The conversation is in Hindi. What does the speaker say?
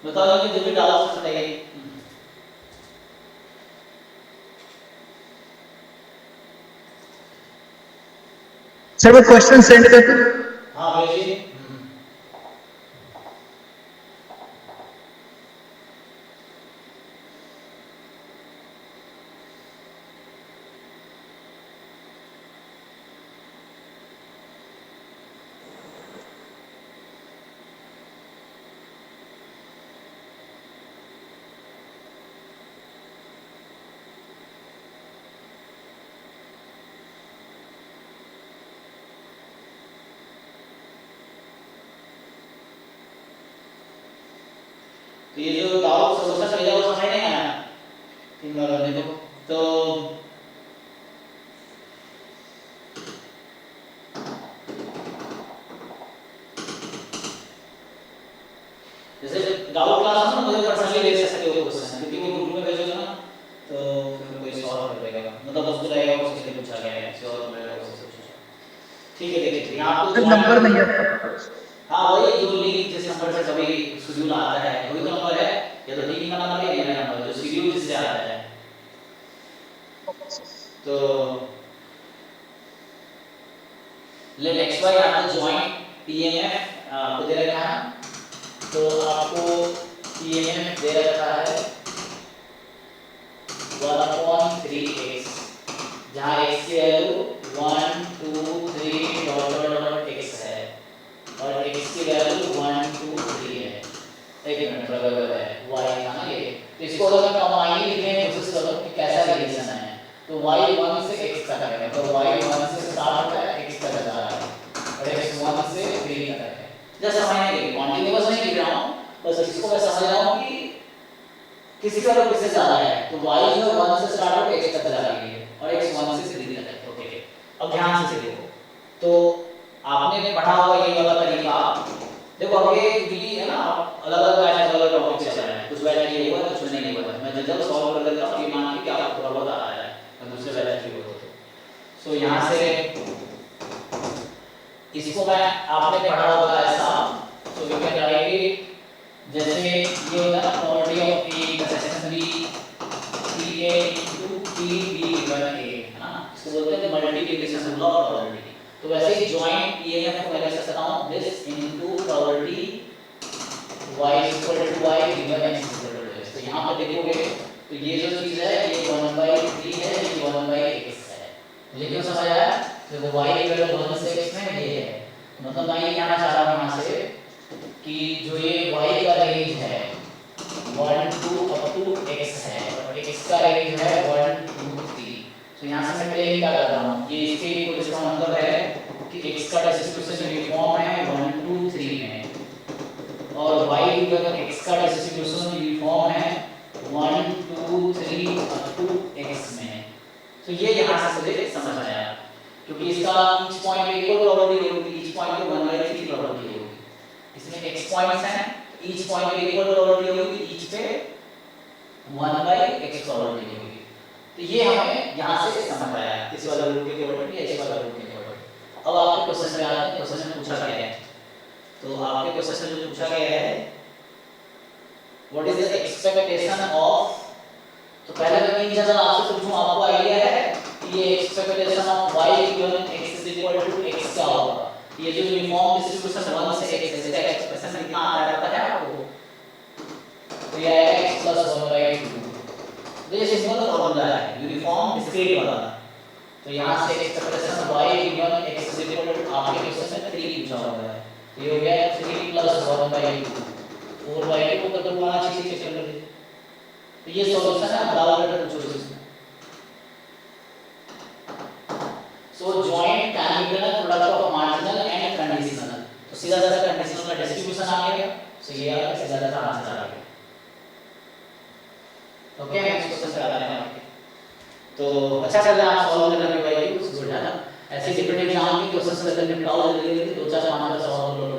बताओ कि जो भी डाउट बताइए। सर वो क्वेश्चन सेंड कर दो। हाँ भेजिए। तो ये जो डाउट सोल्यूशन भेजा वो समझ नहीं आया इन बंदे को। तो जैसे डाउट क्लास में मुझे पर्सनली भेज सकते हो क्वेश्चन, क्योंकि ग्रुप में भेजोगे ना तो फिर कोई सॉल्व कर देगा, मतलब उसको रहेगा वो उससे पूछा गया है, किसी और को रहेगा उससे पूछा। ठीक है देखिए यहाँ आपको सर ज्वाइन नंबर कर। नहीं है। हाँ वही जो लिंक जिस नंबर से कभी शेड्यूल आता है वही तो नंबर है, या तो टीम का नंबर है या मेरा नंबर जो शेड्यूल जिससे आता है। तो लेट एक्स वाई आपको ज्वाइन पीएमएफ आपको दे रखा है, तो आपको पीएमएफ दे रखा है 1/3x, जहाँ x की value 1 2 3 dot dot dot x है और x की वैल्यू 1 2 3 है। एक मिनट बराबर है y का ना ये, तो इसको अगर मैं कंबाइन लिखने की कोशिश करूं कि कैसा रिलेशन है, तो y 1 से x तक है, तो y 1 से स्टार्ट होता है x तक जा रहा है और x 1 से 3 तक है। जैसे समझने के लिए कॉन्टिन्यूअस नहीं लिख रहा हूं, बस इसको मैं समझ रहा हूं कि किसी का तो किससे ज्यादा है, तो y जो 1 से स्टार्ट होकर x तक जा रही है और x 1 से 3 तक है। ओके अब ध्यान से देखो, तो आपने पढ़ा होगा ये वाला तरीका। देखो अब ये क्योंकि है ना अलग अलग बैच अलग अलग टॉपिक चल रहे हैं, कुछ बैच ये हुआ कुछ नहीं हुआ, मैं जल्दी सॉल्व कर देता हूं, ये मान के कि आपको थोड़ा बहुत आ रहा है मैं दूसरे बैच की हो तो। सो यहां से इसको मैं आपने पढ़ा होगा ऐसा, तो वी कैन राइट इट जैसे ये होता है property of a intersection b t a into t b given a, है ना, इसको बोलते हैं मल्टीप्लिकेशन लॉ ऑफ प्रोबेबिलिटी। तो वैसे ही जॉइंट ईएमएफ को मैं लिख सकता हूं this into probability y equal to y given x equal to x। तो यहां पे देखोगे तो ये जो चीज है ये 1/3 है, ये 1/x है। मुझे क्यों समझ आया? देखो y इक्वल टू 1 से x में ये है, मतलब मैं ये कहना चाह रहा हूं यहां से कि जो ये y का रेंज है 1 टू अप टू x है और x का रेंज है 1 2 3। तो यहां से मैं पहले क्या कर रहा हूं, ये इसके इक्वल, इसका मतलब है कि x का डिस्ट्रीब्यूशन यूनिफॉर्म है 1 2 3 में और y इक्वल x का डिस्ट्रीब्यूशन यूनिफॉर्म है 1 2 3 अप टू x में। तो ये यहां से मुझे समझ आया, क्योंकि इसका ईच पॉइंट पे इक्वल प्रोबेबिलिटी होगी, ईच पॉइंट पे 1/3 प्रोबेबिलिटी होगी। इसमें x पॉइंट्स हैं, ईच पॉइंट पे इक्वल प्रोबेबिलिटी होगी, ईच पे 1/x प्रोबेबिलिटी होगी। तो ये हमें यहां से समझ आया, इस वाला रूल के प्रोबेबिलिटी या इस वाला रूल के प्रोबेबिलिटी। अब आपके क्वेश्चन में आते हैं, क्वेश्चन में पूछा गया है, तो आपके क्वेश्चन में जो पूछा गया है what is the expectation of, तो पहले मैं इन जनरल आपसे पूछूं, आपको आईडिया है कि ये expectation of y given x is equal to x क्या होगा? ये जो यूनिफॉर्म डिस्ट्रीब्यूशन 1 से x इसका एक्सप्रेशन कितना आता है पता है आपको? तो ये आएगा x + 1/2। तो ये सिंपल फॉर्मूला है यूनिफॉर्म डिस्क्रीट वाला। तो यहां से expression y given x is equal to, आपके क्वेश्चन में 3 पूछा हुआ है, तो ये हो गया 3 + 1/2 4/2 को तो गुणा 6 से कर लीजिए। तो ये सॉल्यूशन है, बराबर का पूछो इसमें। So joint can be given product of marginal and conditional, तो सीधा सीधा कंडीशनल का डिस्ट्रीब्यूशन आ गया, सो ये आपका सीधा सीधा आंसर आ गया। ओके नेक्स्ट क्वेश्चन पे आते हैं आपके। तो अच्छा कर रहे हैं आप सॉल्व करने में, भाई गुड है ना, ऐसे डिफरेंट एग्जाम के क्वेश्चंस अगर निपटाओ जल्दी जल्दी 2 4 5 10 सॉल्व कर लो।